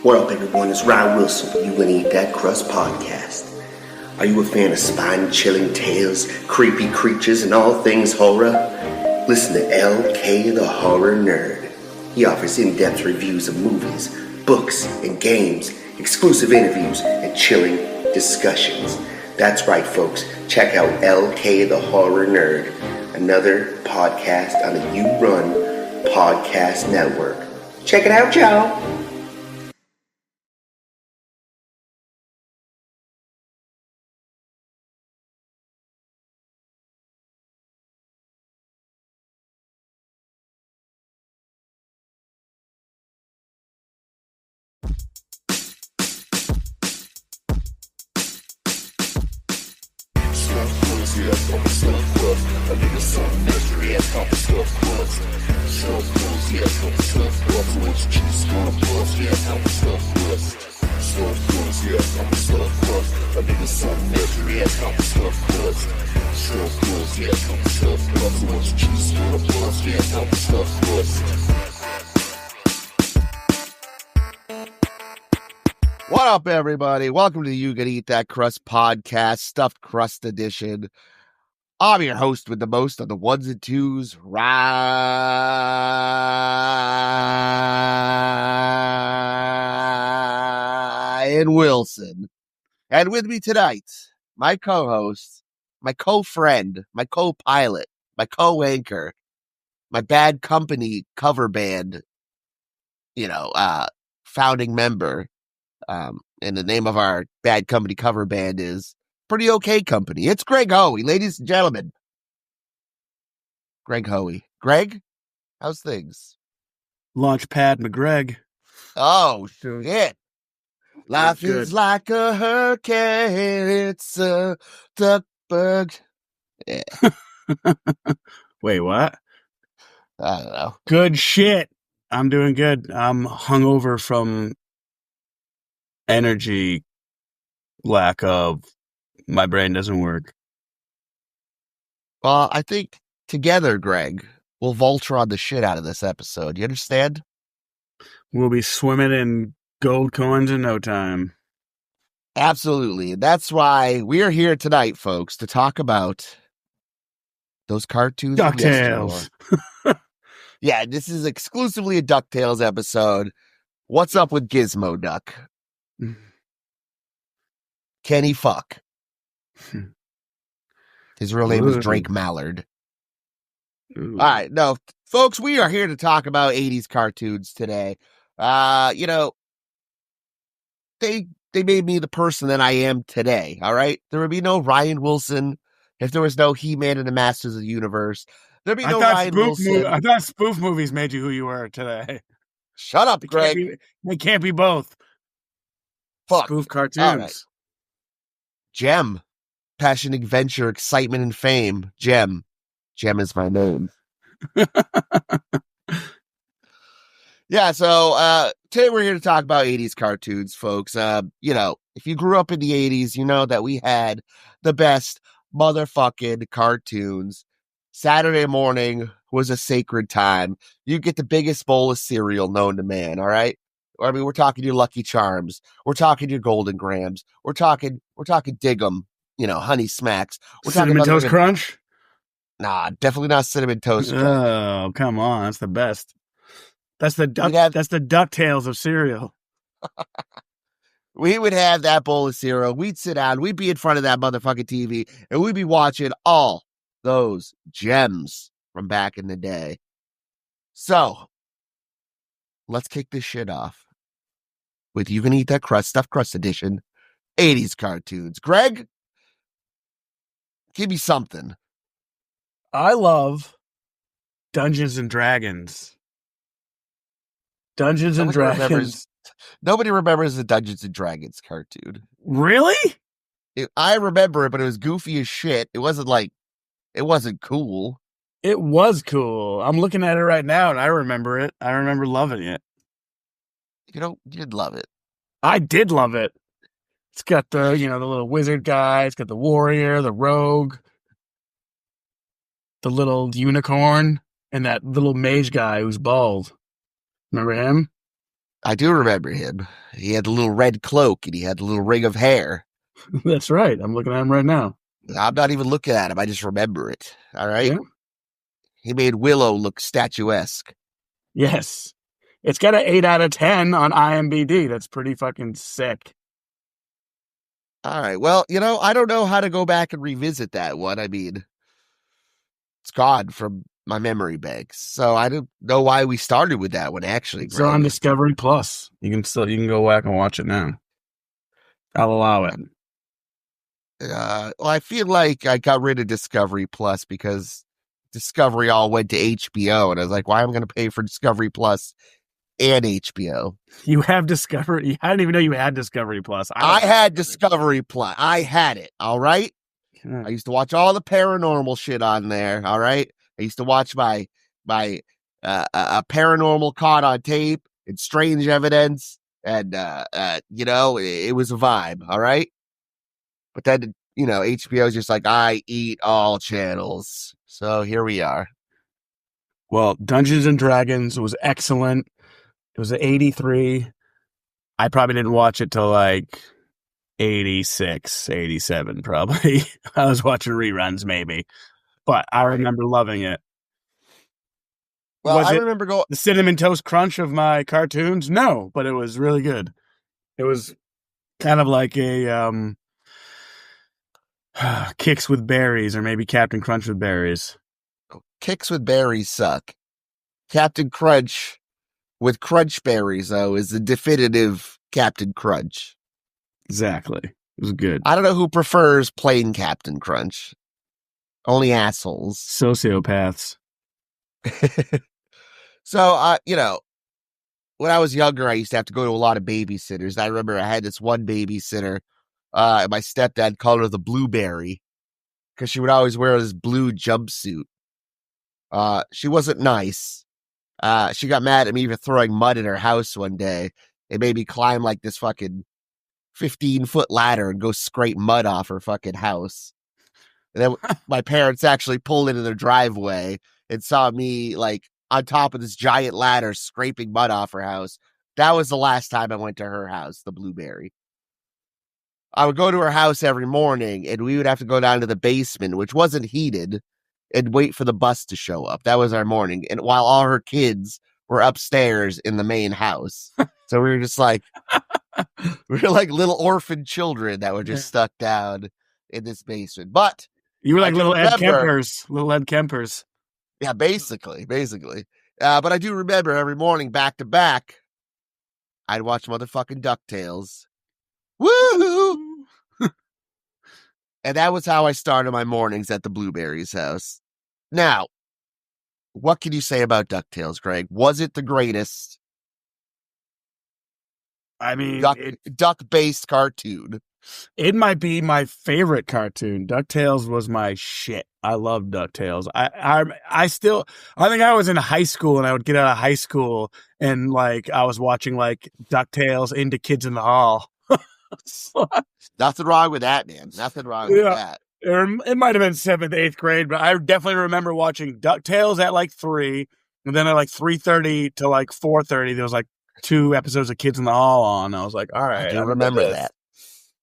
What up, everyone? It's Ryan Wilson from You Gonna Eat That Crust podcast. Are you a fan of spine-chilling tales, creepy creatures, and all things horror? Listen to LK the Horror Nerd. He offers in-depth reviews of movies, books, and games, exclusive interviews, and chilling discussions. That's right, folks. Check out LK the Horror Nerd, another podcast on the You Run Podcast Network. Check it out, y'all. What up, everybody? Welcome to the You Gonna Eat That Crust podcast, Stuffed Crust Edition. I'm your host with the most on the ones and twos, Ryan Wilson. And with me tonight, my co-host, my co-friend, my co-pilot, my co-anchor, my Bad Company cover band, founding member. And the name of our Bad Company cover band is Pretty Okay Company. It's Greg Hoey, ladies and gentlemen. Greg Hoey. Greg, how's things? Launchpad McGreg. Oh, shit. Life is like a hurricane. It's a duckburg. Yeah. Wait, what? I don't know. Good shit. I'm doing good. I'm hungover from energy lack of my brain doesn't work. Well, I think together, Greg, we'll Voltron the shit out of this episode. You understand? We'll be swimming in gold coins in no time. Absolutely. That's why we're here tonight, folks, to talk about those cartoons. DuckTales. Yeah, this is exclusively a DuckTales episode. What's up with Gizmo Duck? Can he fuck? His real name is Drake Mallard. Ooh. All right, no, folks, we are here to talk about 80s cartoons today. They made me the person that I am today, all right? There would be no Ryan Wilson if there was no He-Man and the Masters of the Universe. There'd be no Ryan Wilson. I thought spoof movies made you who you were today. Shut up, Greg. They can't be both. Fuck. Spoof cartoons. All right. Gem. Passion, adventure, excitement, and fame. Gem. Gem is my name. Yeah, so today we're here to talk about 80s cartoons, folks. If you grew up in the 80s, you know that we had the best motherfucking cartoons. Saturday morning was a sacred time. You get the biggest bowl of cereal known to man, all right? I mean, we're talking your Lucky Charms. We're talking your Golden Grams. We're talking Dig-'em, Honey Smacks. We're Cinnamon Toast Crunch? Nah, definitely not Cinnamon Toast Crunch. Oh, come on. That's the best. That's the DuckTales of cereal. We would have that bowl of cereal. We'd sit down. We'd be in front of that motherfucking TV, and we'd be watching all those gems from back in the day. So, let's kick this shit off with You Can Eat That Crust, Stuffed Crust Edition, 80s cartoons. Greg, give me something. I love Dungeons and Dragons. Nobody remembers the Dungeons and Dragons cartoon. Really? I remember it, but it was goofy as shit. It wasn't cool. It was cool. I'm looking at it right now, and I remember it. I remember loving it. You did love it. I did love it. It's got the little wizard guy. It's got the warrior, the rogue, the little unicorn, and that little mage guy who's bald. Remember him? I do remember him. He had the little red cloak and he had the little ring of hair. That's right. I'm looking at him right now. I'm not even looking at him. I just remember it. All right. Yeah. He made Willow look statuesque. Yes. It's got an 8 out of 10 on IMDb. That's pretty fucking sick. All right. Well, I don't know how to go back and revisit that one. I mean, it's gone from my memory banks. So I don't know why we started with that one, actually. It's on Discovery Plus. You can go back and watch it now. I'll allow it. Well, I feel like I got rid of Discovery Plus because Discovery all went to HBO, and I was like, why am I going to pay for Discovery Plus and HBO? You have Discovery. I didn't even know you had Discovery Plus. I had Discovery Plus. I had it. All right. Yeah. I used to watch all the paranormal shit on there. All right. I used to watch my paranormal caught on tape and strange evidence, and it was a vibe. All right. But then HBO is just like, I eat all channels. So here we are. Well, Dungeons and Dragons was excellent. It was an 83. I probably didn't watch it till like 86, 87, probably. I was watching reruns maybe, but I remember loving it. Well, Was I it remember going. the Cinnamon Toast Crunch of my cartoons? No, but it was really good. It was kind of like a Kicks with Berries, or maybe Captain Crunch with Berries. Kicks with berries suck. Captain Crunch with crunch berries, though, is the definitive Captain Crunch. Exactly. It was good. I don't know who prefers plain Captain Crunch. Only assholes. Sociopaths. So, when I was younger, I used to have to go to a lot of babysitters. I remember I had this one babysitter. My stepdad called her the Blueberry because she would always wear this blue jumpsuit. She wasn't nice. She got mad at me for throwing mud in her house one day. It made me climb like this fucking 15-foot ladder and go scrape mud off her fucking house. And then my parents actually pulled into their driveway and saw me like on top of this giant ladder scraping mud off her house. That was the last time I went to her house, the Blueberry. I would go to her house every morning and we would have to go down to the basement, which wasn't heated, and wait for the bus to show up. That was our morning. And while all her kids were upstairs in the main house. So we were just like, we were like little orphan children that were just stuck down in this basement. But you were like little Ed Kempers. Little Ed Kempers. Yeah, basically. But I do remember every morning back to back, I'd watch motherfucking DuckTales. Woo! And that was how I started my mornings at the Blueberry's house. Now, what can you say about DuckTales, Greg? Was it the greatest? I mean, duck-based cartoon. It might be my favorite cartoon. DuckTales was my shit. I love DuckTales. I think I was in high school and I would get out of high school and like I was watching like DuckTales into Kids in the Hall. Nothing wrong with that, man. Nothing wrong with that. It might have been 7th, 8th grade, but I definitely remember watching DuckTales at like 3, and then at like 3:30 to like 4:30, there was like 2 episodes of Kids in the Hall on. I was like, all right. I do remember that.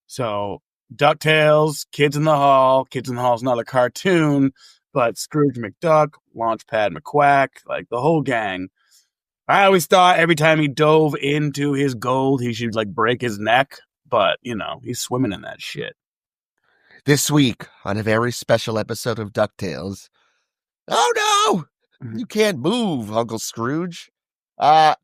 So DuckTales, Kids in the Hall. Kids in the Hall is not a cartoon, but Scrooge McDuck, Launchpad McQuack, like the whole gang. I always thought every time he dove into his gold, he should like break his neck. But, he's swimming in that shit. This week, on a very special episode of DuckTales. Oh, no! You can't move, Uncle Scrooge. It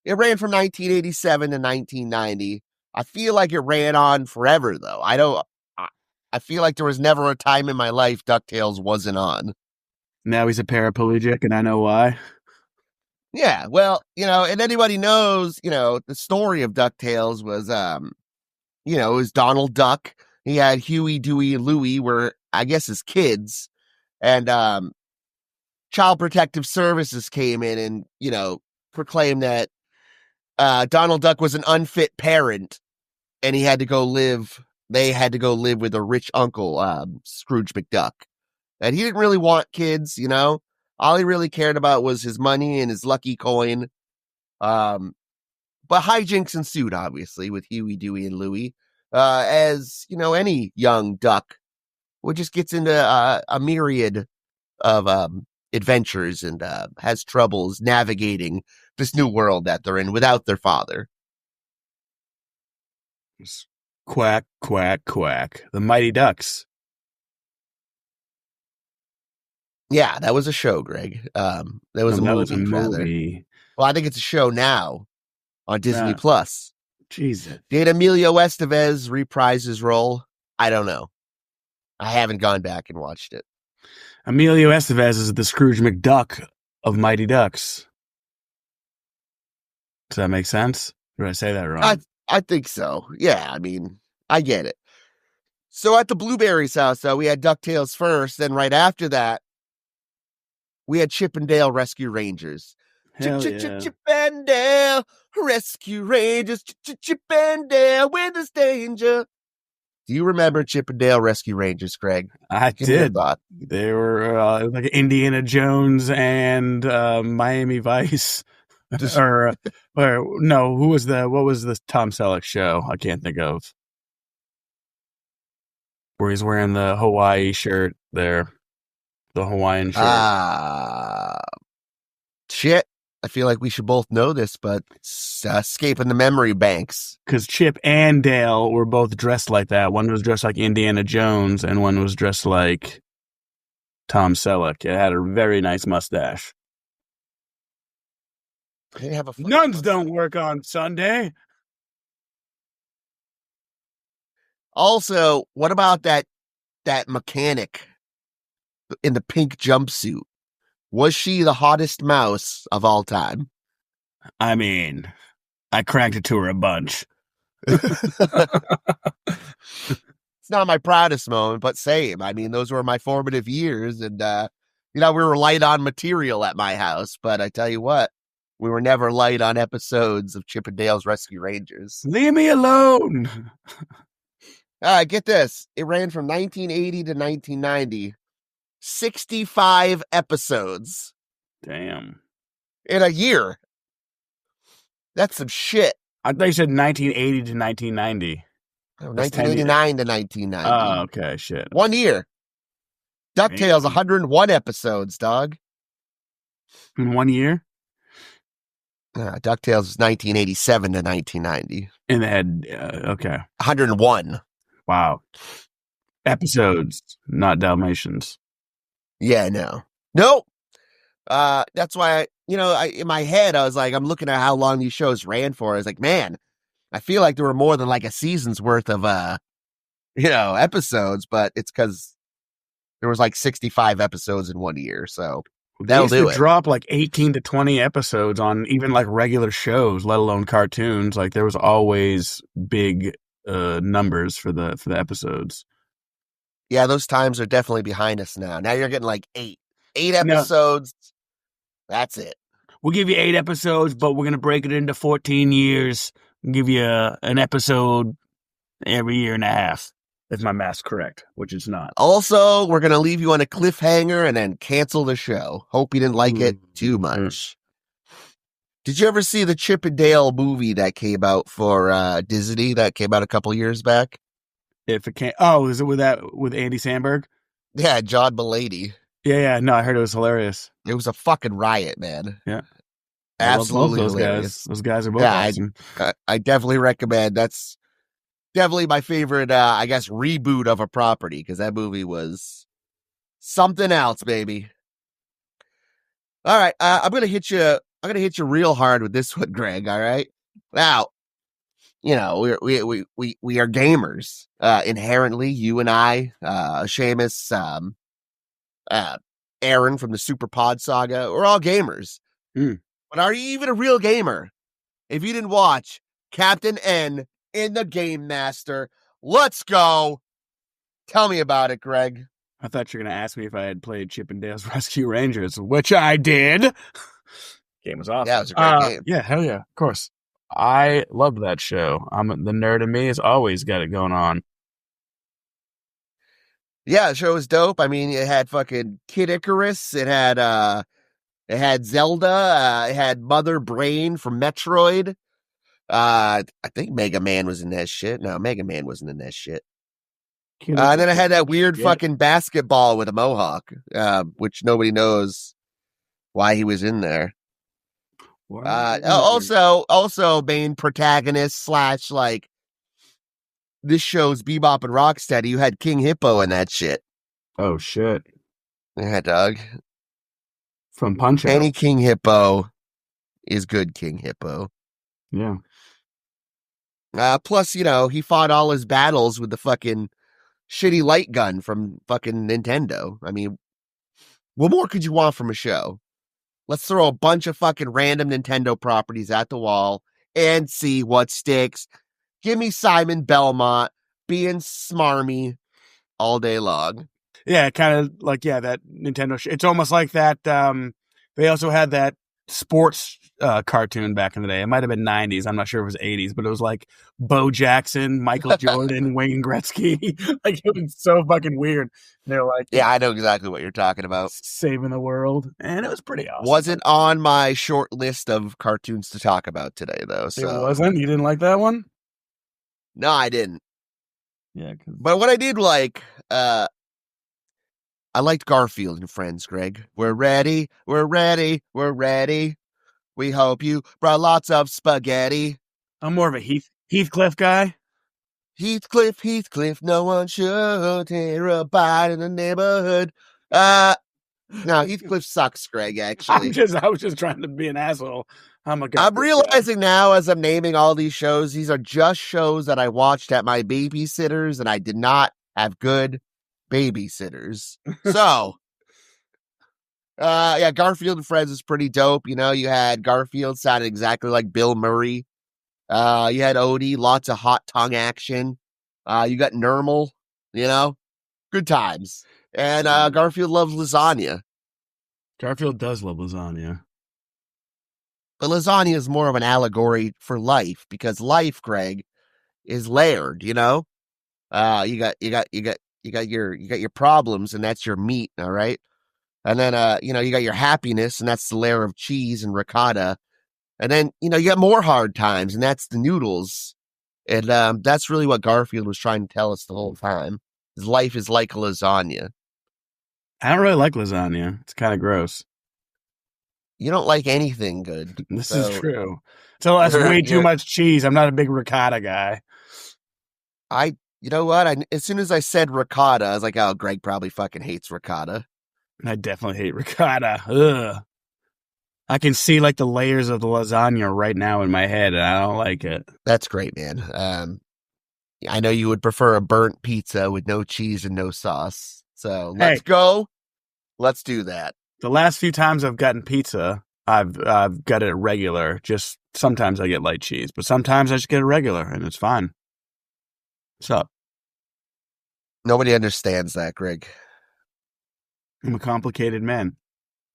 ran from 1987 to 1990. I feel like it ran on forever, though. I feel like there was never a time in my life DuckTales wasn't on. Now he's a paraplegic, and I know why. Yeah, well, and anybody knows, the story of DuckTales was, it was Donald Duck. He had Huey, Dewey, and Louie were, I guess, his kids. And Child Protective Services came in and, proclaimed that Donald Duck was an unfit parent and they had to go live with a rich uncle, Scrooge McDuck. And he didn't really want kids, All he really cared about was his money and his lucky coin. But hijinks ensued, obviously, with Huey, Dewey, and Louie. As, any young duck just gets into a myriad of adventures and has troubles navigating this new world that they're in without their father. Quack, quack, quack. The Mighty Ducks. Yeah, that was a show, Greg. That was a movie, rather. Well, I think it's a show now on Disney Plus. Jesus. Did Emilio Estevez reprise his role? I don't know. I haven't gone back and watched it. Emilio Estevez is the Scrooge McDuck of Mighty Ducks. Does that make sense? Or did I say that wrong? I think so. Yeah, I mean, I get it. So at the Blueberries house, though, we had DuckTales first. Then right after that, we had Chip and Dale Rescue Rangers. Chip and Dale Rescue Rangers. Chip and Dale when there's danger. Do you remember Chip and Dale Rescue Rangers, Craig? I did. They were like Indiana Jones and Miami Vice. or no, what was the Tom Selleck show? I can't think of. Where he's wearing the Hawaii shirt there. The Hawaiian shirt. Shit. I feel like we should both know this, but it's escaping the memory banks. Because Chip and Dale were both dressed like that. One was dressed like Indiana Jones, and one was dressed like Tom Selleck. It had a very nice mustache. Nuns don't work on Sunday. Also, what about that mechanic in the pink jumpsuit? Was she the hottest mouse of all time? I mean, I cranked it to her a bunch. It's not my proudest moment, but same. I mean, those were my formative years. And, we were light on material at my house. But I tell you what, we were never light on episodes of Chip and Dale's Rescue Rangers. Leave me alone. Get this. It ran from 1980 to 1990. 65 episodes. Damn. In a year. That's some shit. I thought you said 1980 to 1990. 1989 to 1990. Oh, okay, shit. 1 year. DuckTales, 101 episodes, dog. In 1 year? DuckTales is 1987 to 1990. And they had, okay. 101. Wow. Episodes, not Dalmatians. Yeah, no. Nope. That's why, in my head, I was like, I'm looking at how long these shows ran for. I was like, man, I feel like there were more than like a season's worth of, episodes, but it's because there was like 65 episodes in 1 year. So that'll do it. Drop like 18 to 20 episodes on even like regular shows, let alone cartoons. Like there was always big numbers for the episodes. Yeah, those times are definitely behind us now. Now you're getting like 8 episodes. No. That's it. We'll give you 8 episodes, but we're going to break it into 14 years. We'll give you an episode every year and a half, if my math's correct, which it's not. Also, we're going to leave you on a cliffhanger and then cancel the show. Hope you didn't like it too much. Did you ever see the Chip and Dale movie that came out for Disney that came out a couple years back? If it can't, is it with Andy Samberg? Yeah, John Mulaney. Yeah. No, I heard it was hilarious. It was a fucking riot, man. Yeah, absolutely those hilarious. Guys. Those guys are both awesome. I definitely recommend. That's definitely my favorite. I guess reboot of a property because that movie was something else, baby. All right, I'm gonna hit you. I'm gonna hit you real hard with this one, Greg. All right, now. We are gamers. Inherently, you and I, Seamus, Aaron from the Super Pod Saga, we're all gamers. But are you even a real gamer if you didn't watch Captain N in the Game Master? Let's go. Tell me about it, Greg. I thought you were going to ask me if I had played Chip and Dale's Rescue Rangers, which I did. Game was awesome. Yeah, it was a great game. Yeah, hell yeah, of course. I loved that show. The nerd in me has always got it going on. Yeah, the show was dope. I mean, it had fucking Kid Icarus. It had Zelda. It had Mother Brain from Metroid. I think Mega Man was in that shit. No, Mega Man wasn't in that shit. Kid And then I had that weird Yeah. fucking basketball with a mohawk, which nobody knows why he was in there. Also main protagonist / like this show's Bebop and Rocksteady. You had King Hippo in that shit. Oh shit! Yeah, dog. From Punch Out. Any King Hippo is good King Hippo. Yeah. Plus, he fought all his battles with the fucking shitty light gun from fucking Nintendo. I mean, what more could you want from a show? Let's throw a bunch of fucking random Nintendo properties at the wall and see what sticks. Give me Simon Belmont being smarmy all day long. Yeah, kind of like, that Nintendo it's almost like that. They also had that sports cartoon back in the day. It might have been 90s. I'm not sure if it was 80s, but it was like Bo Jackson, Michael Jordan, Wayne Gretzky. Like, it was so fucking weird. They're like, yeah, I know exactly what you're talking about. Saving the world. And it was pretty awesome. Wasn't on my short list of cartoons to talk about today, though. So. It wasn't? You didn't like that one? No, I didn't. Yeah. But what I did like, I liked Garfield and Friends, Greg. We're ready. We're ready. We're ready. We hope you brought lots of spaghetti. I'm more of a Heathcliff guy. Heathcliff, no one should tear a bite in the neighborhood. No, Heathcliff sucks, Greg, actually. I was just trying to be an asshole. I'm realizing now as I'm naming all these shows, these are just shows that I watched at my babysitters, and I did not have good babysitters. So, Garfield and Friends is pretty dope. You had Garfield sounded exactly like Bill Murray. You had Odie, lots of hot tongue action. You got Nermal, good times. And Garfield loves lasagna. Garfield does love lasagna. But lasagna is more of an allegory for life, because life, Greg, is layered, You got your problems, and that's your meat, all right? And then you got your happiness, and that's the layer of cheese and ricotta. And then, you got more hard times, and that's the noodles. And that's really what Garfield was trying to tell us the whole time. His life is like a lasagna. I don't really like lasagna. It's kind of gross. You don't like anything good. This is true. So that's way too much cheese. I'm not a big ricotta guy. You know what? As soon as I said ricotta, I was like, oh, Greg probably fucking hates ricotta. I definitely hate ricotta. Ugh. I can see like the layers of the lasagna right now in my head, and I don't like it. That's great, man. I know you would prefer a burnt pizza with no cheese and no sauce. So let's go. Let's do that. The last few times I've gotten pizza, I've got it regular. Just sometimes I get light cheese, but sometimes I just get it regular, and it's fine. What's up? Nobody understands that, Greg. I'm a complicated man.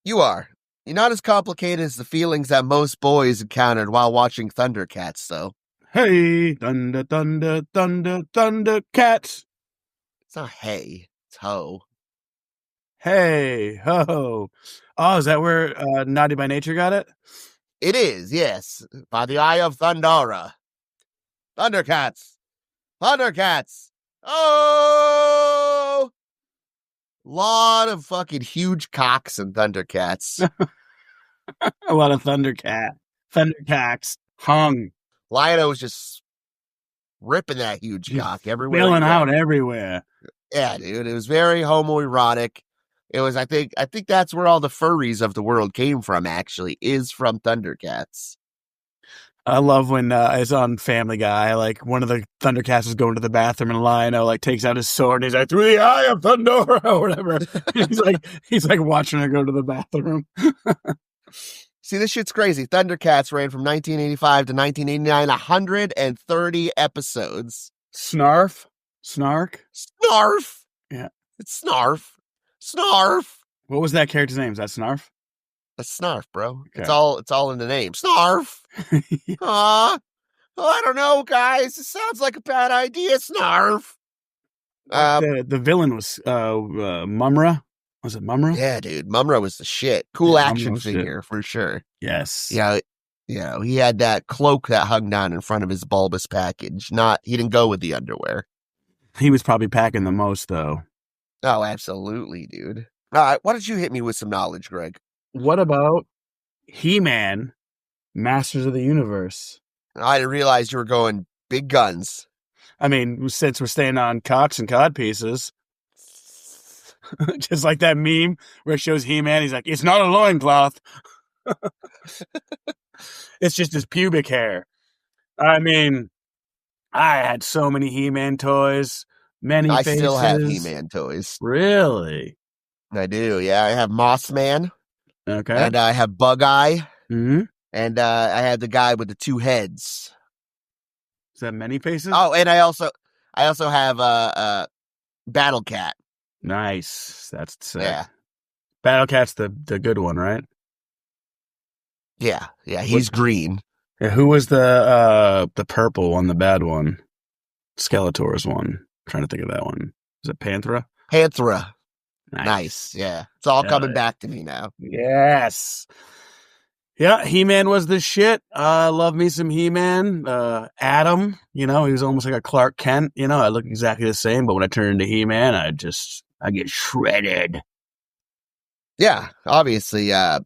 You are. You're not as complicated as the feelings that most boys encountered while watching Thundercats, though. Hey, thunder, thunder, thunder, Thundercats. It's not hey, it's ho. Hey, ho. Oh, is that where Naughty by Nature got it? It is, yes. By the eye of Thundara. Thundercats. Thundercats. Oh! Lot of fucking huge cocks in Thundercats. A lot of Thundercats hung. Lion-O was just ripping that huge cock everywhere. Spilling out everywhere. Yeah, dude. It was very homoerotic. It was, I think that's where all the furries of the world came from, actually, is from Thundercats. I love when it's on Family Guy, like one of the Thundercats is going to the bathroom and Lion-O like takes out his sword and he's like, through the eye of Thundora or whatever. he's like watching her go to the bathroom. See, this shit's crazy. Thundercats ran from 1985 to 1989, 130 episodes. Snarf? Snarf! Yeah. It's Snarf! What was that character's name? Is that Snarf? That's Snarf, bro. Okay. It's all in the name. Snarf! I don't know, guys. It sounds like a bad idea, Snarf! The villain was Mumra. Was it Mumra? Yeah, dude. Mumra was the shit. Cool action Mumra figure, for sure. Yes. Yeah. he had that cloak that hung down in front of his bulbous package. He didn't go with the underwear. He was probably packing the most, though. Oh, absolutely, dude. All right, why don't you hit me with some knowledge, Greg? What about He-Man, Masters of the Universe? I didn't realize you were going big guns. I mean, since we're staying on cocks and cod pieces, just like that meme where it shows He-Man, he's like, it's not a loincloth. It's just his pubic hair. I mean, I had so many He-Man toys, many I faces. still have He-Man toys. Really? I do, yeah. I have Moss Man. Okay. And I have Bug Eye. Mm-hmm. And I have the guy with the two heads. Is that many faces? Oh, and I also have Battle Cat. Nice. That's sick. Yeah. Battle Cat's the good one, right? Yeah, he's green. Yeah, who was the purple one, the bad one? Skeletor's one. I'm trying to think of that one. Is it Panthera? Panthera. Nice. Yeah. It's all coming back to me now. Yes. Yeah, He-Man was the shit. I love me some He-Man. Adam, he was almost like a Clark Kent. I look exactly the same, but when I turn into He-Man, I get shredded. Yeah, obviously. I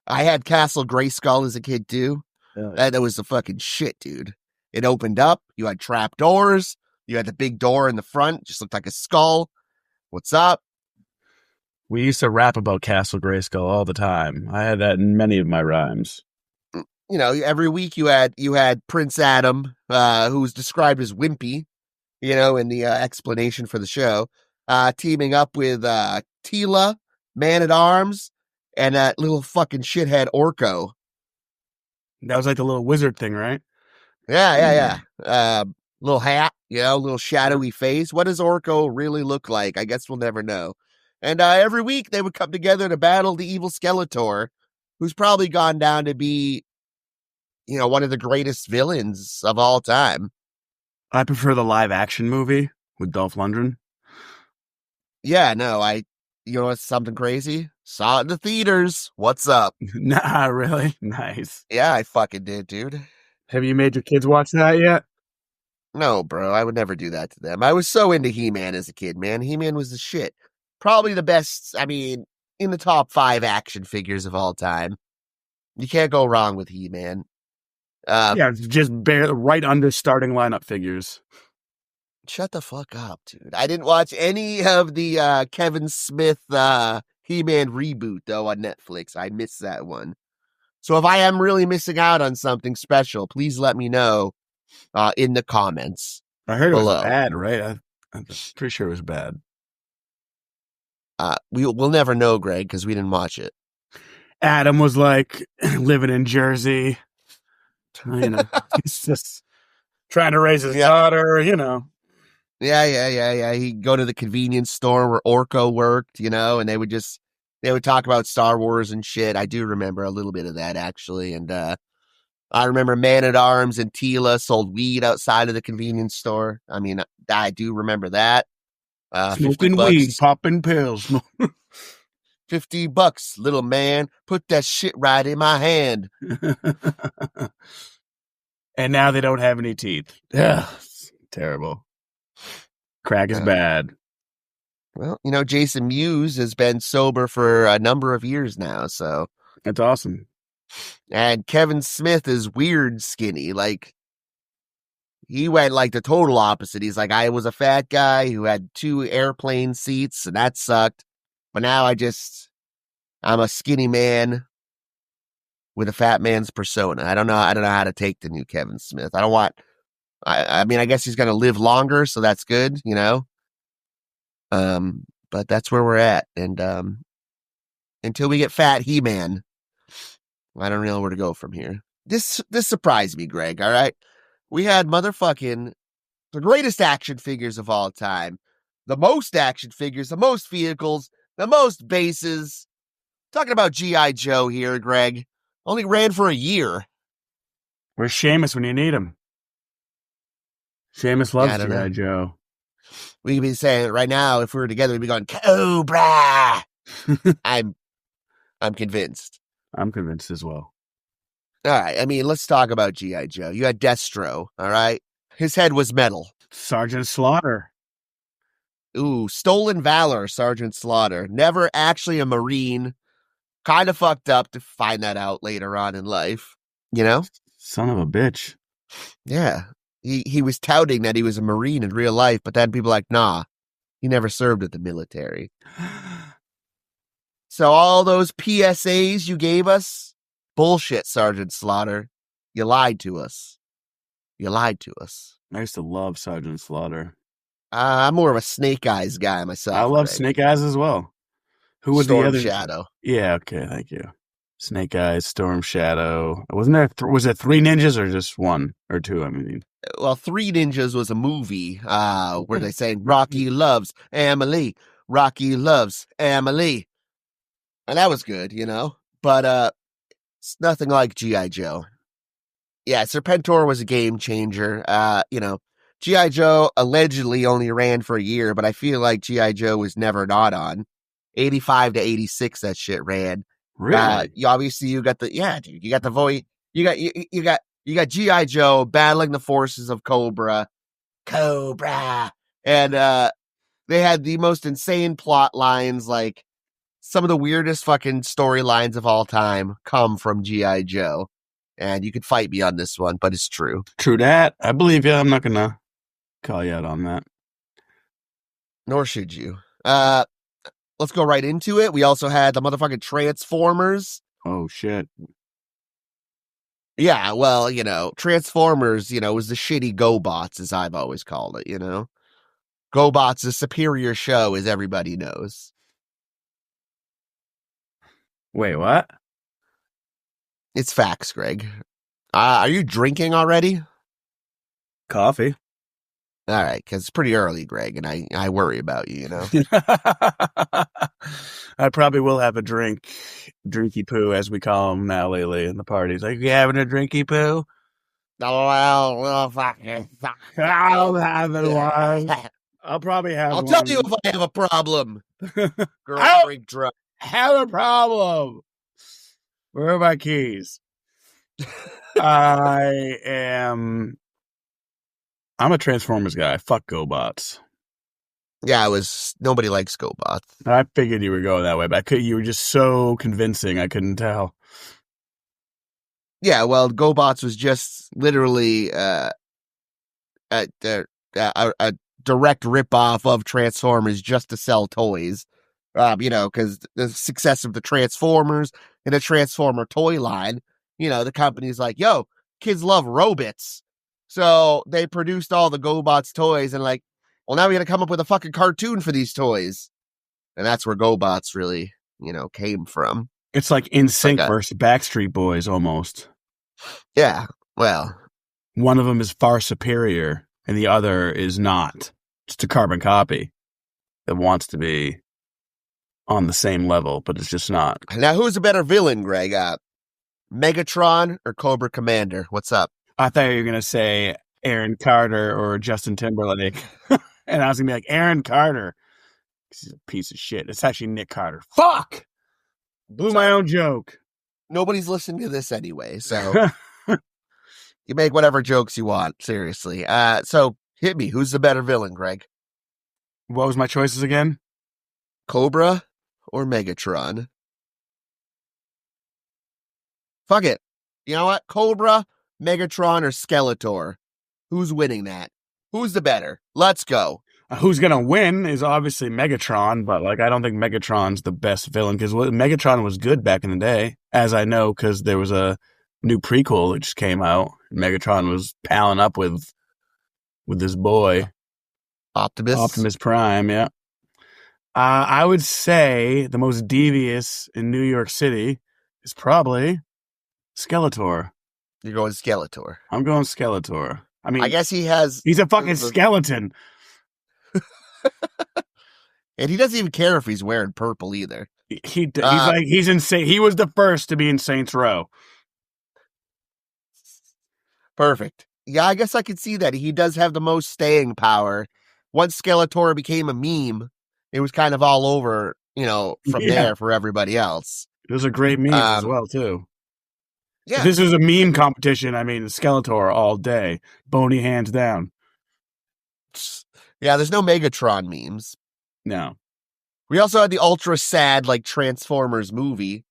had Castle Grayskull as a kid too. That was the fucking shit, dude. It opened up. You had trap doors. You had the big door in the front. Just looked like a skull. What's up? We used to rap about Castle Grayskull all the time. I had that in many of my rhymes. Every week you had Prince Adam, who was described as wimpy, in the explanation for the show, teaming up with Tila, Man-at-Arms, and that little fucking shithead Orko. That was like the little wizard thing, right? Yeah. Little hat, little shadowy face. What does Orko really look like? I guess we'll never know. And every week they would come together to battle the evil Skeletor, who's probably gone down to be, one of the greatest villains of all time. I prefer the live action movie with Dolph Lundgren. Yeah, no, what's something crazy? Saw it in the theaters. What's up? Nah, really? Nice. Yeah, I fucking did, dude. Have you made your kids watch that yet? No, bro, I would never do that to them. I was so into He-Man as a kid, man. He-Man was the shit. Probably the best, in the top 5 action figures of all time. You can't go wrong with He-Man. Just right under starting lineup figures. Shut the fuck up, dude. I didn't watch any of the Kevin Smith He-Man reboot, though, on Netflix. I missed that one. So if I am really missing out on something special, please let me know in the comments. I heard below. It was bad, right? I'm pretty sure it was bad. We'll never know, Greg, because we didn't watch it. Adam was like living in Jersey. He's just trying to raise his daughter, Yeah. He'd go to the convenience store where Orko worked, and they would talk about Star Wars and shit. I do remember a little bit of that, actually. And I remember Man-at-Arms and Tila sold weed outside of the convenience store. I mean, I do remember that. Smoking weed, popping pills. $50, little man. Put that shit right in my hand. And now they don't have any teeth. Ugh, terrible. Crack is bad. Well, Jason Mewes has been sober for a number of years now, so. That's awesome. And Kevin Smith is weird skinny. Like, he went like the total opposite. He's like, I was a fat guy who had 2 airplane seats, and that sucked. But now I'm a skinny man with a fat man's persona. I don't know how to take the new Kevin Smith. I guess he's going to live longer, so that's good, but that's where we're at. And until we get fat He-Man, I don't know where to go from here. This surprised me, Greg, all right? We had the greatest action figures of all time. The most action figures, the most vehicles, the most bases. Talking about G.I. Joe here, Greg. Only ran for a year. Where's Seamus when you need him? Seamus loves G.I. Joe. We could be saying it right now. If we were together, we'd be going, Cobra! I'm convinced. I'm convinced as well. All right. I mean, let's talk about G.I. Joe. You had Destro. All right. His head was metal. Sergeant Slaughter. Ooh, Stolen Valor, Sergeant Slaughter. Never actually a Marine. Kind of fucked up to find that out later on in life. You know? Son of a bitch. Yeah. He was touting that he was a Marine in real life, but then people like, nah, he never served at the military. So all those PSAs you gave us, bullshit, Sergeant Slaughter. You lied to us. You lied to us. I used to love Sergeant Slaughter. I'm more of a Snake Eyes guy myself. I love Greg. Snake Eyes as well. Who was Storm the other? Shadow. Yeah, okay, thank you. Snake Eyes, Storm Shadow. Wasn't there? Was it 3 ninjas or just 1 or 2? I mean, Well, Three Ninjas was a movie where they saying Rocky loves Emily. Rocky loves Emily. And that was good, you know? But it's nothing like G.I. Joe. Yeah, Serpentor was a game changer. You know, G.I. Joe allegedly only ran for a year, but I feel like G.I. Joe was never not on. 85 to 86, that shit ran. really? You got the, yeah, dude, you got the voice, you got G.I. Joe battling the forces of Cobra. And, they had the most insane plot lines, like some of the weirdest fucking storylines of all time come from G.I. Joe. And you could fight me on this one, but it's true. True that. I believe you. I'm not going to call you out on that. Nor should you. Let's go right into it. We also had the motherfucking Transformers. Oh, shit. Yeah, well, you know, Transformers, you know, was the shitty GoBots, as I've always called it, you know? GoBots, a superior show, as everybody knows. Wait, what? It's facts, Greg. Are you drinking already? Coffee. All right, because it's pretty early, Greg, and I worry about you, you know? I probably will have a drinky poo, as we call them now lately in the parties. Like, you having a drinky poo? Oh, well, fuck it. I'll have it one. I'll probably have I'll one. tell you if I have a problem. Girl, I drink drunk. have a problem. Where are my keys? I'm a Transformers guy. Fuck GoBots. Yeah, nobody likes GoBots. I figured you were going that way, but you were just so convincing, I couldn't tell. Yeah, well, GoBots was just literally a direct ripoff of Transformers just to sell toys. You know, because the success of the Transformers and the Transformer toy line, you know, the company's like, yo, kids love robots. So they produced all the GoBots toys and like, well, now we got to come up with a fucking cartoon for these toys. And that's where GoBots really, you know, came from. It's like NSYNC versus Backstreet Boys almost. Yeah, well. One of them is far superior and the other is not. Just a carbon copy that wants to be on the same level, but it's just not. Now, who's a better villain, Greg? Megatron or Cobra Commander? What's up? I thought you were going to say Aaron Carter or Justin Timberlake. And I was going to be like, Aaron Carter. He's a piece of shit. It's actually Nick Carter. Fuck! Blew my own joke. Nobody's listening to this anyway, so you make whatever jokes you want, seriously. So hit me. Who's the better villain, Greg? What was my choices again? Cobra or Megatron? Fuck it. You know what? Cobra, Megatron, or Skeletor? Who's winning that? Who's the better? Let's go. Who's going to win is obviously Megatron, but like I don't think Megatron's the best villain because Megatron was good back in the day, as I know because there was a new prequel that just came out. Megatron was palling up with this boy. Optimus Prime, yeah. I would say the most devious in New York City is probably Skeletor. You're going Skeletor. I'm going Skeletor. I mean, I guess he's a fucking skeleton. And he doesn't even care if he's wearing purple either. He's insane. He was the first to be in Saints Row. Perfect. Yeah, I guess I could see that. He does have the most staying power. Once Skeletor became a meme, it was kind of all over, you know, from there for everybody else. Those are great memes as well, too. Yeah. If this was a meme competition, I mean, Skeletor all day. Bony hands down. Yeah, there's no Megatron memes. No. We also had the ultra sad, like, Transformers movie.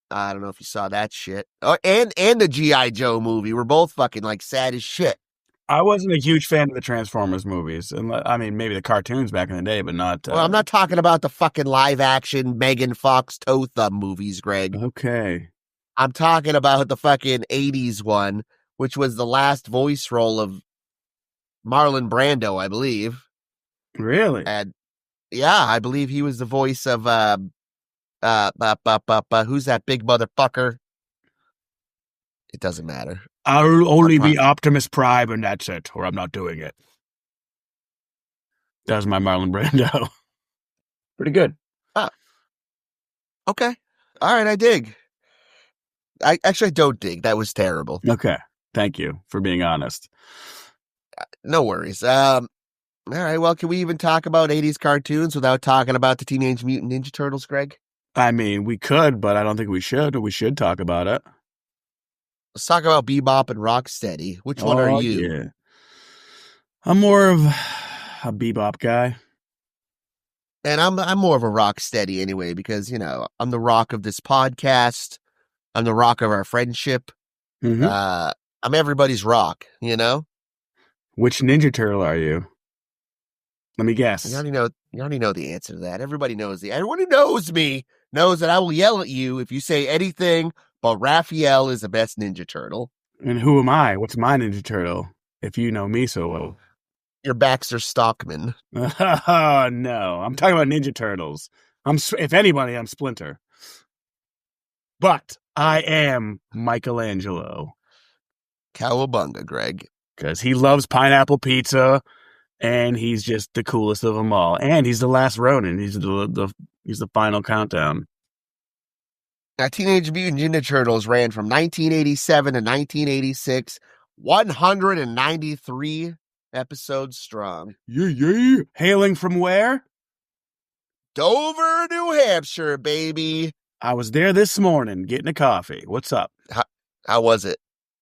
I don't know if you saw that shit. Oh, and the G.I. Joe movie were both fucking, like, sad as shit. I wasn't a huge fan of the Transformers movies. I mean, maybe the cartoons back in the day, but not... Well, I'm not talking about the fucking live-action Megan Fox toe thumb movies, Greg. Okay. I'm talking about the fucking 80s one, which was the last voice role of Marlon Brando, I believe. Really? And yeah, I believe he was the voice of who's that big motherfucker? It doesn't matter. I'll only be Optimus Prime and that's it, or I'm not doing it. That was my Marlon Brando. Pretty good. Okay. All right, I dig. I don't dig. That was terrible. Okay. Thank you for being honest. No worries. All right, well, can we even talk about 80s cartoons without talking about the Teenage Mutant Ninja Turtles, Greg? I mean, we could, but I don't think we should. We should talk about it. Let's talk about Bebop and Rocksteady. Which one are you? Yeah. I'm more of a Bebop guy. And I'm more of a Rocksteady anyway, because, you know, I'm the rock of this podcast. I'm the rock of our friendship. Mm-hmm. I'm everybody's rock, you know? Which Ninja Turtle are you? Let me guess. You already know the answer to that. Everybody knows everyone who knows me knows that I will yell at you if you say anything but Raphael is the best Ninja Turtle. And who am I? What's my Ninja Turtle? If you know me so well. You're Baxter Stockman. Oh, no. I'm talking about Ninja Turtles. If anybody, I'm Splinter. But I am Michelangelo. Cowabunga, Greg. Because he loves pineapple pizza, and he's just the coolest of them all. And he's the last Ronin. He's the final countdown. Now, Teenage Mutant Ninja Turtles ran from 1987 to 1986, 193 episodes strong. Yeah. Hailing from where? Dover, New Hampshire, baby. I was there this morning getting a coffee. What's up? How was it?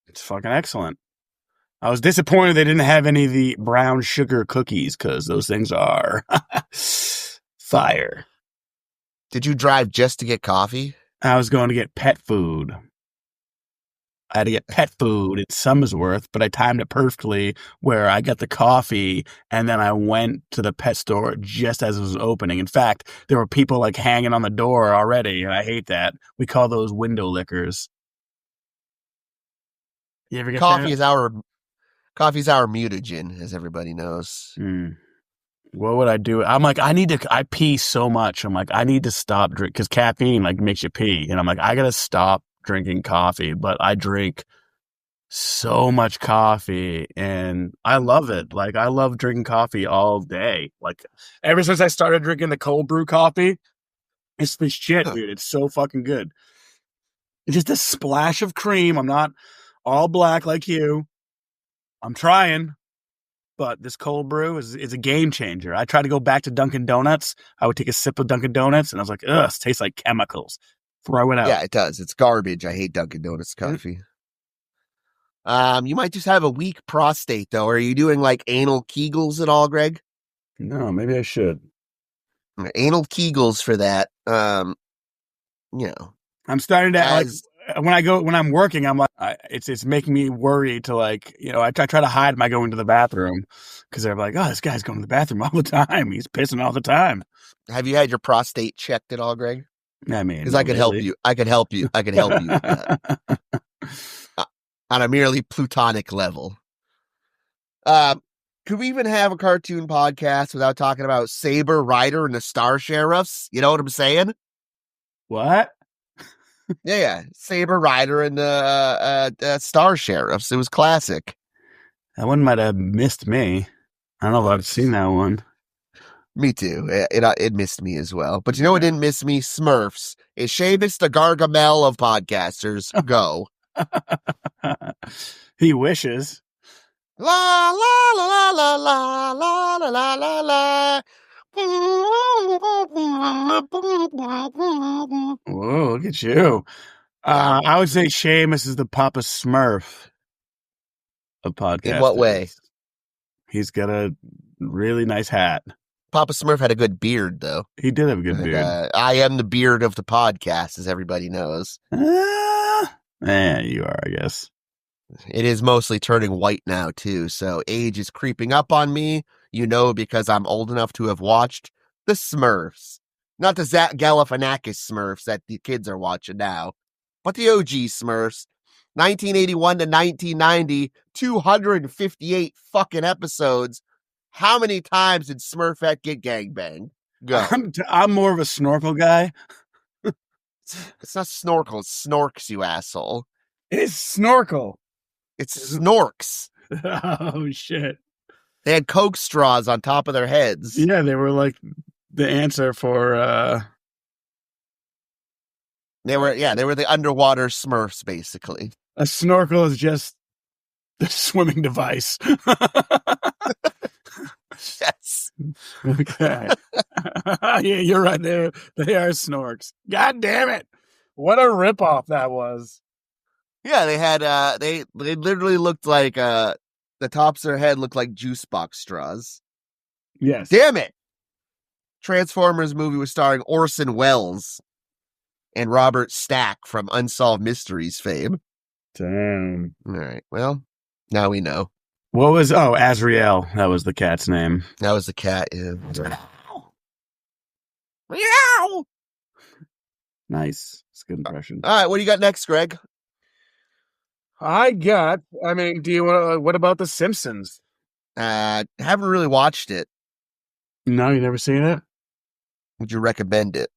It's fucking excellent. I was disappointed they didn't have any of the brown sugar cookies because those things are fire. Did you drive just to get coffee? I was going to get pet food. I had to get pet food at Somersworth, but I timed it perfectly where I got the coffee and then I went to the pet store just as it was opening. In fact, there were people like hanging on the door already, and I hate that. We call those window lickers. You ever get Coffee that? Coffee's our mutagen, as everybody knows. What would I do? I'm like, I pee so much. I'm like, I need to stop drinking because caffeine like makes you pee. And I'm like, I got to stop drinking coffee, but I drink so much coffee and I love it. Like, I love drinking coffee all day. Like, ever since I started drinking the cold brew coffee, it's the shit, dude. It's so fucking good. It's just a splash of cream. I'm not all black like you. I'm trying. But this cold brew is a game changer. I tried to go back to Dunkin' Donuts. I would take a sip of Dunkin' Donuts, and I was like, ugh, it tastes like chemicals. Throw it out. Yeah, it does. It's garbage. I hate Dunkin' Donuts coffee. You might just have a weak prostate, though. Are you doing, like, anal Kegels at all, Greg? No, maybe I should. Anal Kegels for that. You know. I'm starting to, when I'm working, I'm like, it's making me worry to like, you know, I try to hide my going to the bathroom because they're like, oh, this guy's going to the bathroom all the time. He's pissing all the time. Have you had your prostate checked at all, Greg? I mean, because I could help you. I could help you. With that. On a merely plutonic level. Could we even have a cartoon podcast without talking about Saber Rider and the Star Sheriffs? You know what I'm saying? What? Yeah. Saber Rider and the Star Sheriffs. It was classic. That one might have missed me. I don't know if I've seen that one. Me too. It missed me as well. But you know what didn't miss me? Smurfs. Is Seamus the Gargamel of podcasters. Go. He wishes. La la la la la la la la la la. Whoa, look at you. I would say Seamus is the Papa Smurf of podcasters. In what way? He's got a really nice hat. Papa Smurf had a good beard, though. He did have a good beard. I am the beard of the podcast, as everybody knows. Yeah, you are, I guess. It is mostly turning white now, too, so age is creeping up on me, because I'm old enough to have watched the Smurfs. Not the Zach Galifianakis Smurfs that the kids are watching now, but the OG Smurfs. 1981 to 1990, 258 fucking episodes. How many times did Smurfette get gangbanged? Go. I'm more of a snorkel guy. It's not snorkel, it's snorks, you asshole. It's snorkel. It's snorks. Oh, shit. They had Coke straws on top of their heads. Yeah, they were like the answer for... They were the underwater Smurfs, basically. A snorkel is just the swimming device. Yes. Okay. Yeah, you're right there. They are snorks. God damn it. What a ripoff that was. Yeah, they had they literally looked like the tops of their head looked like juice box straws. Yes. Damn it. Transformers movie was starring Orson Welles and Robert Stack from Unsolved Mysteries fame. Damn. All right. Well, now we know. What was Azrael? That was the cat's name. That was the cat. Yeah. Meow. Nice. It's a good impression. All right, what do you got next, Greg? Do you want what about The Simpsons? Haven't really watched it. No, you never seen it? Would you recommend it?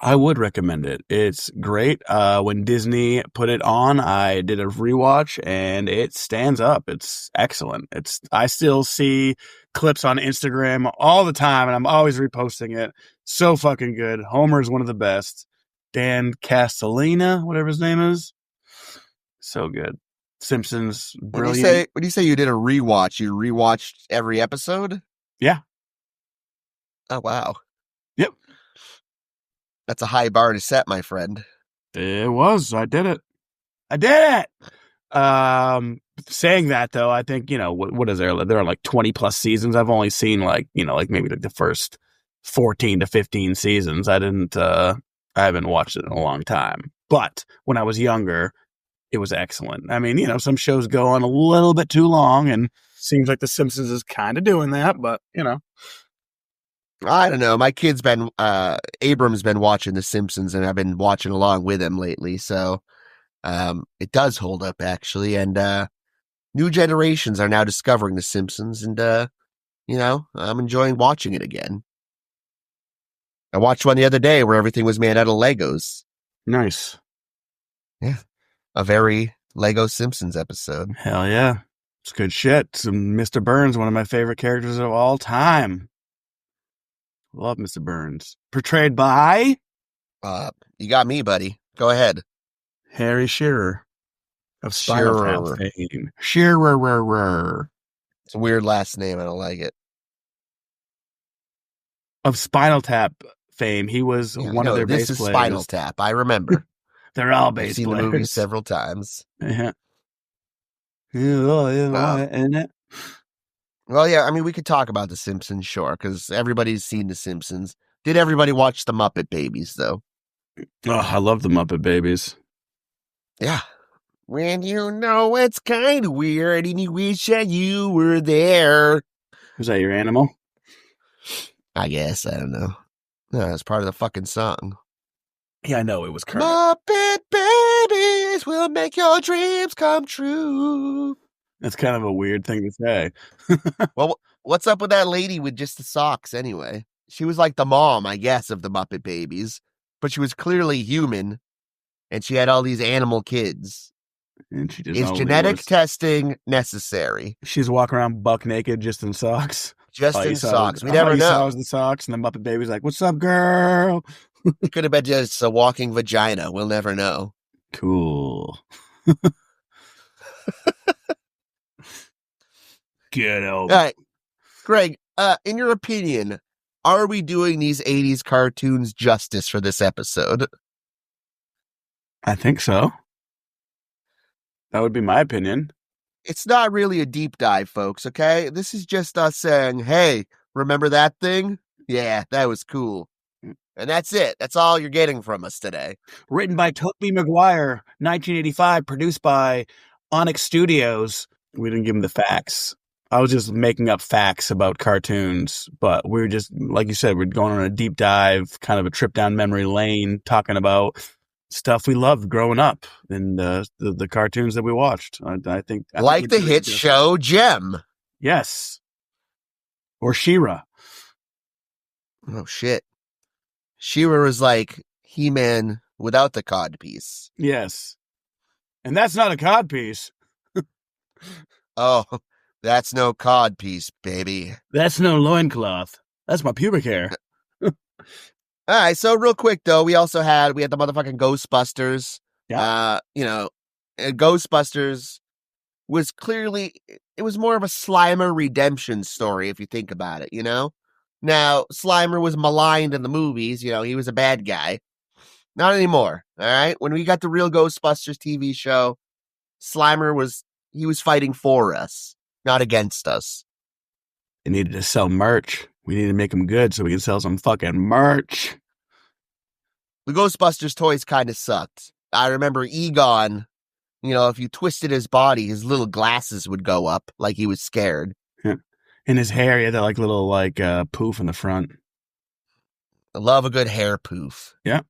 I would recommend it. It's great. When Disney put it on, I did a rewatch and it stands up. It's excellent. I still see clips on Instagram all the time and I'm always reposting it. So fucking good. Homer's one of the best. Dan Castellaneta, whatever his name is. So good. Simpsons, brilliant. When you say you did a rewatch, you rewatched every episode? Yeah. Oh, wow. Yep. That's a high bar to set, my friend. It was. I did it. Saying that though, I think, what is there? There are like 20 plus seasons. I've only seen maybe the first 14 to 15 seasons. I haven't watched it in a long time, but when I was younger, it was excellent. I mean, some shows go on a little bit too long and seems like The Simpsons is kind of doing that, but I don't know. My kid's Abram's been watching The Simpsons and I've been watching along with him lately. So, it does hold up actually. And, new generations are now discovering The Simpsons and, I'm enjoying watching it again. I watched one the other day where everything was made out of Legos. Nice. Yeah. A very Lego Simpsons episode. Hell yeah. It's good shit. Mr. Burns, one of my favorite characters of all time. Love Mr. Burns. Portrayed by? You got me, buddy. Go ahead. Harry Shearer of Spinal Tap fame. Shearer. It's a weird last name. I don't like it. Of Spinal Tap fame. He was one of their bass players. This is Spinal Tap. I remember. They're all bass players. I've seen the movie several times. Yeah. Well, yeah, I mean, we could talk about The Simpsons, sure, because everybody's seen The Simpsons. Did everybody watch The Muppet Babies, though? Oh, I love The Muppet Babies. Yeah. When it's kind of weird and you wish that you were there. Was that your animal? I guess. I don't know. No, it's part of the fucking song. Yeah, I know. It was current. Muppet Babies will make your dreams come true. That's kind of a weird thing to say. Well, what's up with that lady with just the socks anyway? She was like the mom, I guess, of the Muppet Babies, but she was clearly human, and she had all these animal kids. And she just Is genetic testing necessary? She's walking around buck naked, just in socks. Just in socks. We never know. Saw was the socks, and the Muppet Baby's like, "What's up, girl?" It could have been just a walking vagina. We'll never know. Cool. Good old. All right, Greg. In your opinion, are we doing these 80s cartoons justice for this episode? I think so. That would be my opinion. It's not really a deep dive, folks, okay? This is just us saying, hey, remember that thing? Yeah, that was cool. And that's it. That's all you're getting from us today. Written by Tobey Maguire, 1985, produced by Onyx Studios. We didn't give him the facts. I was just making up facts about cartoons, but we were just, like you said, we're going on a deep dive, kind of a trip down memory lane, talking about stuff we loved growing up and the cartoons that we watched. I think like the hit show Gem. Yes. Or She-Ra. Oh, shit. She-Ra was like He-Man without the cod piece. Yes. And that's not a cod piece. Oh, that's no cod piece, baby. That's no loincloth. That's my pubic hair. All right, so real quick, though, we had the motherfucking Ghostbusters. Yeah. Ghostbusters was clearly, it was more of a Slimer redemption story, if you think about it, you know? Now, Slimer was maligned in the movies, you know, he was a bad guy. Not anymore, all right? When we got the real Ghostbusters TV show, Slimer was fighting for us, not against us. They needed to sell merch. We need to make them good so we can sell some fucking merch. The Ghostbusters toys kind of sucked. I remember Egon, you know, if you twisted his body, his little glasses would go up like he was scared. Yeah. In his hair, he had that little poof in the front. I love a good hair poof. Yeah.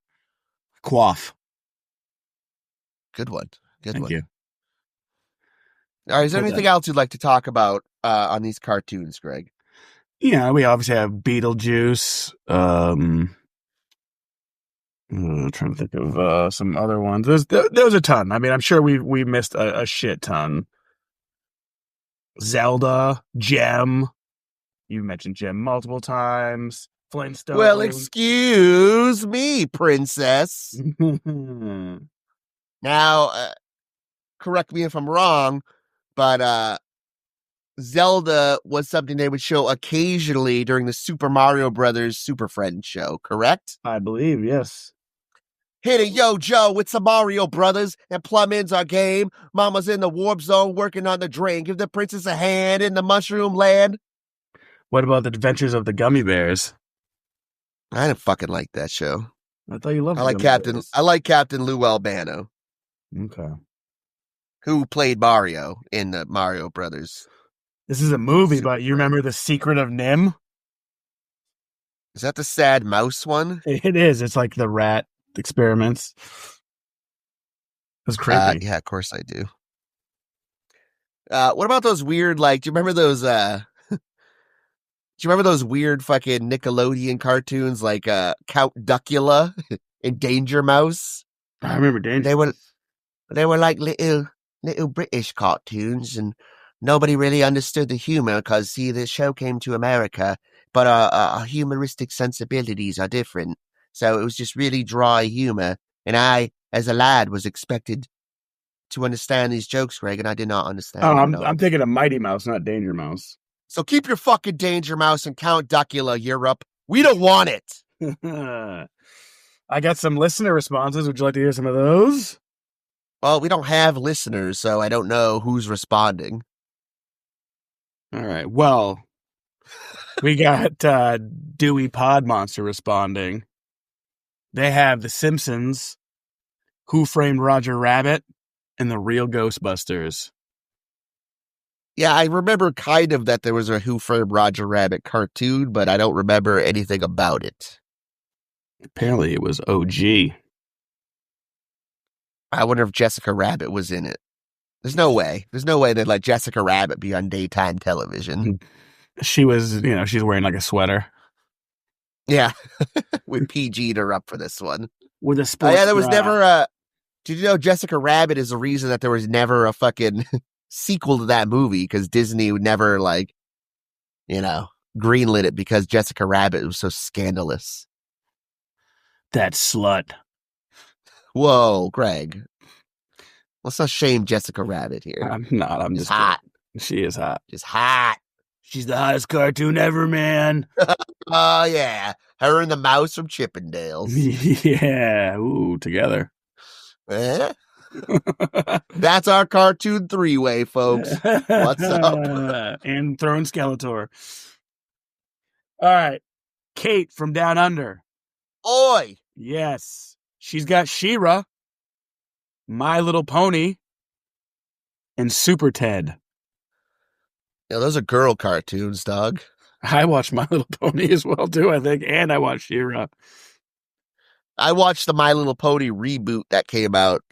Quaff. Good one. Thank you. All right, is there anything else you'd like to talk about on these cartoons, Greg? Yeah, we obviously have Beetlejuice. I'm trying to think of some other ones. There was a ton. I mean, I'm sure we missed a shit ton. Zelda, Gem. You mentioned Gem multiple times. Flintstones. Well, excuse me, princess. Now, correct me if I'm wrong, but Zelda was something they would show occasionally during the Super Mario Brothers Super Friends show, correct? I believe, yes. Hit it, yo, Joe, with some Mario Brothers, and plumb ins our game. Mama's in the warp zone working on the drain. Give the princess a hand in the mushroom land. What about the Adventures of the Gummy Bears? I didn't fucking like that show. I thought you loved I like Captain Lou Albano. Okay. Who played Mario in the Mario Brothers. This is a movie, but you remember The Secret of Nim? Is that the sad mouse one? It is. It's like the rat experiments. It was creepy. Yeah, of course I do. What about those weird, do you remember those, weird fucking Nickelodeon cartoons like Count Duckula and Danger Mouse? I remember Danger. They were like little British cartoons, and nobody really understood the humor because, see, the show came to America, but our humoristic sensibilities are different. So it was just really dry humor, and I, as a lad, was expected to understand these jokes, Greg, and I did not understand. Oh, I'm thinking of Mighty Mouse, not Danger Mouse. So keep your fucking Danger Mouse and Count Duckula, Europe. We don't want it. I got some listener responses. Would you like to hear some of those? Well, we don't have listeners, so I don't know who's responding. All right. Well, we got Dewey Pod Monster responding. They have The Simpsons, Who Framed Roger Rabbit, and The Real Ghostbusters. Yeah, I remember kind of that there was a Who Framed Roger Rabbit cartoon, but I don't remember anything about it. Apparently it was OG. I wonder if Jessica Rabbit was in it. There's no way. There's no way they'd let Jessica Rabbit be on daytime television. She was, she's wearing like a sweater. Yeah. We PG'd her up for this one. With a sports there was never a... Did you know Jessica Rabbit is the reason that there was never a fucking sequel to that movie? Because Disney would never, greenlit it because Jessica Rabbit was so scandalous. That slut. Whoa, Greg. Let's not shame Jessica Rabbit here. I'm not. I'm just hot. Kidding. She is hot. Just hot. She's the hottest cartoon ever, man. Oh, yeah. Her and the mouse from Chippendales. Yeah. Ooh, together. Eh? That's our cartoon three-way, folks. What's up? And throwing Skeletor. All right. Kate from Down Under. Oi! Yes. She's got She-Ra, My Little Pony, and Super Ted. Yeah, those are girl cartoons, dog. I watched My Little Pony as well, too, I think. And I watched She-Ra. I watched the My Little Pony reboot that came out,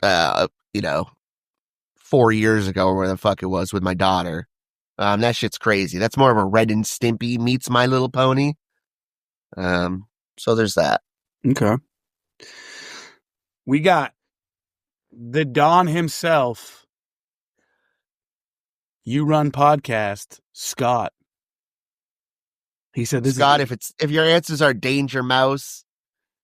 4 years ago or where the fuck it was with my daughter. That shit's crazy. That's more of a Ren and Stimpy meets My Little Pony. So there's that. Okay. We got the Don himself. You Run Podcast, Scott. He said this Scott, is if your answers are Danger Mouse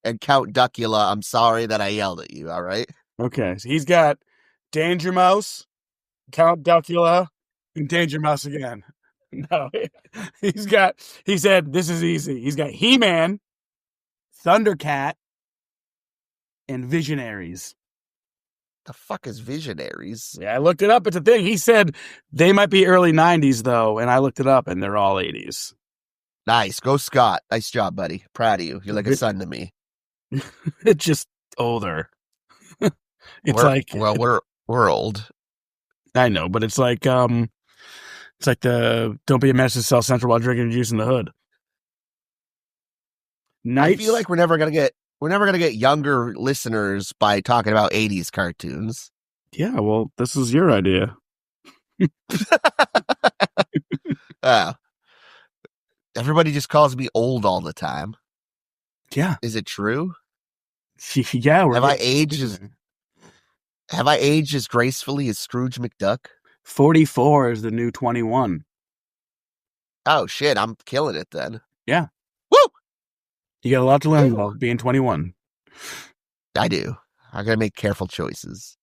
and Count Duckula, I'm sorry that I yelled at you, all right? okay. So he's got Danger Mouse, Count Duckula, and Danger Mouse again. No, he said this is easy. He's got He-Man, Thundercat, and Visionaries. The fuck is Visionaries? Yeah, I looked it up. It's a thing. He said they might be early 90s, though, and I looked it up, and they're all 80s. Nice. Go, Scott. Nice job, buddy. Proud of you. You're like a son to me. It's just older. We're old. I know, but it's like the don't be a menace to South Central while drinking juice in the hood. I feel like we're never gonna get younger listeners by talking about 80s cartoons. Yeah, well, this is your idea. Everybody just calls me old all the time. Yeah. Is it true? Yeah. Have I aged as gracefully as Scrooge McDuck? 44 is the new 21. Oh shit, I'm killing it then. Yeah. Woo! You got a lot to learn about being 21. I do. I gotta make careful choices.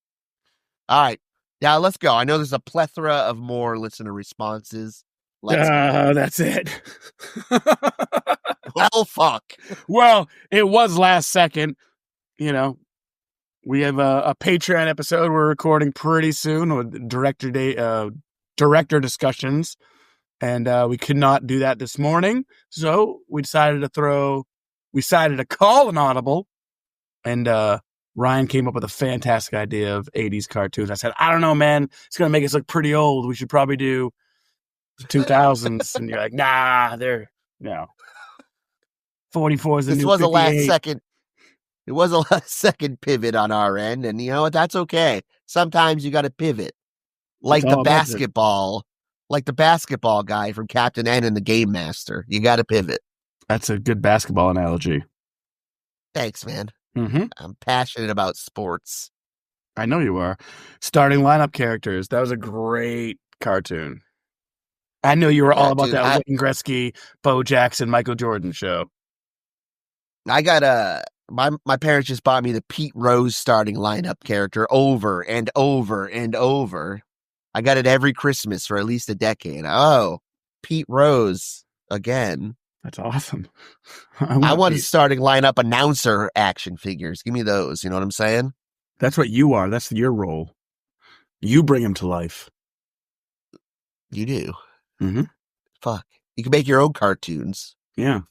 All right. Now let's go. I know there's a plethora of more listener responses. Let's go. That's it. Well, fuck. Well, it was last second. You know, we have a Patreon episode we're recording pretty soon with director discussions, and we could not do that this morning, so we decided to call an audible, and Ryan came up with a fantastic idea of 80s cartoons. I said, I don't know, man, it's gonna make us look pretty old. We should probably do 2000s, and you're like, nah, 44 is the new 58. This was a last second. It was a last second pivot on our end, and you know what? That's okay. Sometimes you got to pivot, like the basketball guy from Captain N and the Game Master. You got to pivot. That's a good basketball analogy. Thanks, man. Mm-hmm. I'm passionate about sports. I know you are. Starting lineup characters. That was a great cartoon. I know you were all about that Wayne Gretzky, Bo Jackson, Michael Jordan show. I got my parents just bought me the Pete Rose starting lineup character over and over and over. I got it every Christmas for at least a decade. Oh, Pete Rose again. That's awesome. I wanted starting lineup announcer action figures. Give me those. You know what I'm saying? That's what you are. That's your role. You bring him to life. You do. Mm-hmm. Fuck. You can make your own cartoons. Yeah.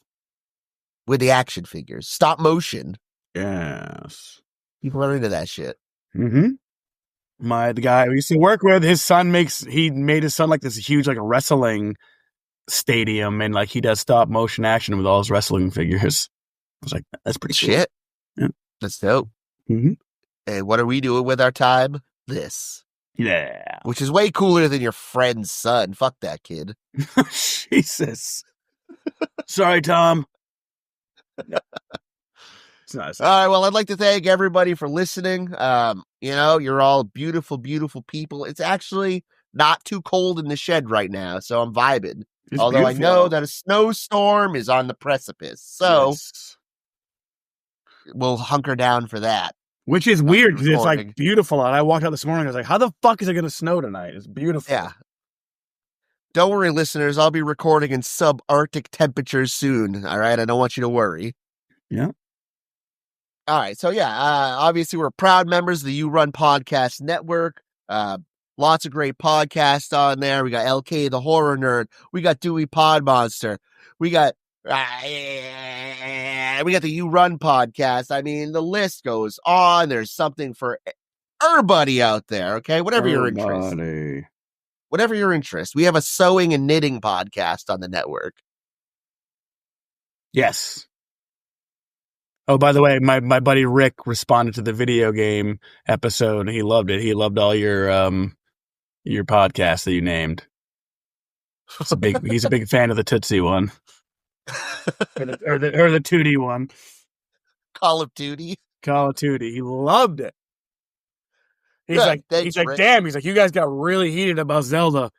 With the action figures. Stop motion. Yes. People are into that shit. Mm-hmm. The guy we used to work with, his son made his son like this huge, like a wrestling stadium, and like he does stop motion action with all his wrestling figures. I was like, that's pretty cool. Shit. Yeah. That's dope. Mm-hmm. Hey, what are we doing with our time? This. Yeah. Which is way cooler than your friend's son. Fuck that kid. Jesus. Sorry, Tom. No. It's nice. All right. Well, I'd like to thank everybody for listening. You're all beautiful, beautiful people. It's actually not too cold in the shed right now, so I'm vibing. It's Although beautiful. I know that a snowstorm is on the precipice, so we'll hunker down for that. Which is weird because it's like beautiful out. I walked out this morning. I was like, how the fuck is it going to snow tonight? It's beautiful. Yeah. Don't worry, listeners. I'll be recording in subarctic temperatures soon. All right. I don't want you to worry. Yeah. All right. So, yeah, obviously, we're proud members of the You Run Podcast Network. Lots of great podcasts on there. We got LK, the Horror Nerd. We got Dewey Pod Monster. We got the You Run Podcast. I mean, the list goes on. There's something for everybody out there. Okay. Whatever your interest. Whatever your interest. We have a sewing and knitting podcast on the network. Yes. Oh, by the way, my buddy Rick responded to the video game episode. He loved it. He loved all your podcasts that you named. He's a big fan of the Tootsie one. or the Tootie one. Call of Duty. Call of Duty. He loved it. He's Good. like, Thanks, Rick. damn. He's like, you guys got really heated about Zelda.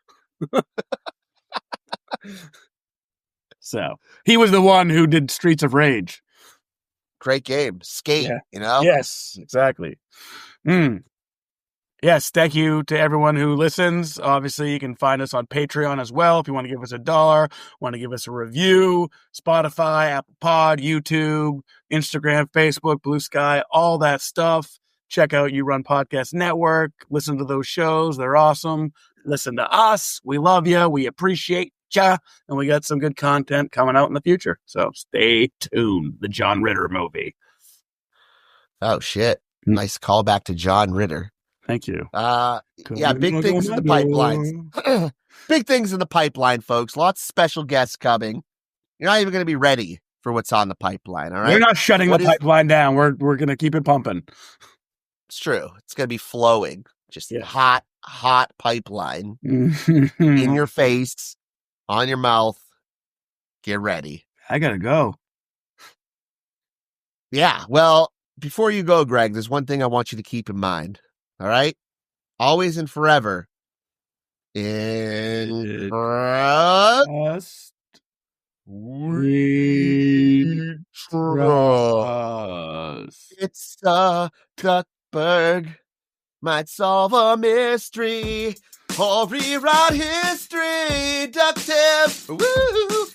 So he was the one who did Streets of Rage. Great game. Skate, Yeah. you know? Yes, exactly. Yes, thank you to everyone who listens. Obviously, you can find us on Patreon as well if you want to give us $1, want to give us a review, Spotify, Apple Pod, YouTube, Instagram, Facebook, Blue Sky, all that stuff. Check out You Run Podcast Network. Listen to those shows. They're awesome. Listen to us. We love you. We appreciate you. And we got some good content coming out in the future. So stay tuned. The John Ritter movie. Oh, shit. Nice callback to John Ritter. Thank you. Yeah, big things in the pipelines. Big things in the pipeline, folks. Lots of special guests coming. You're not even going to be ready for what's on the pipeline, all right? We're not shutting the pipeline down. We're going to keep it pumping. It's true. It's going to be flowing. Just hot pipeline in your face, on your mouth. Get ready. I got to go. Yeah, well, before you go, Greg, there's one thing I want you to keep in mind. All right? Always and forever. In trust we trust. It's a Duckburg. Might solve a mystery or rewrite history. DuckTales. Woo!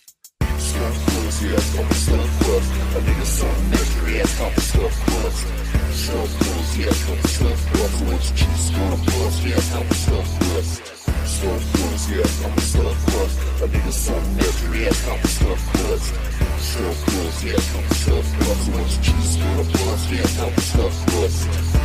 Stuff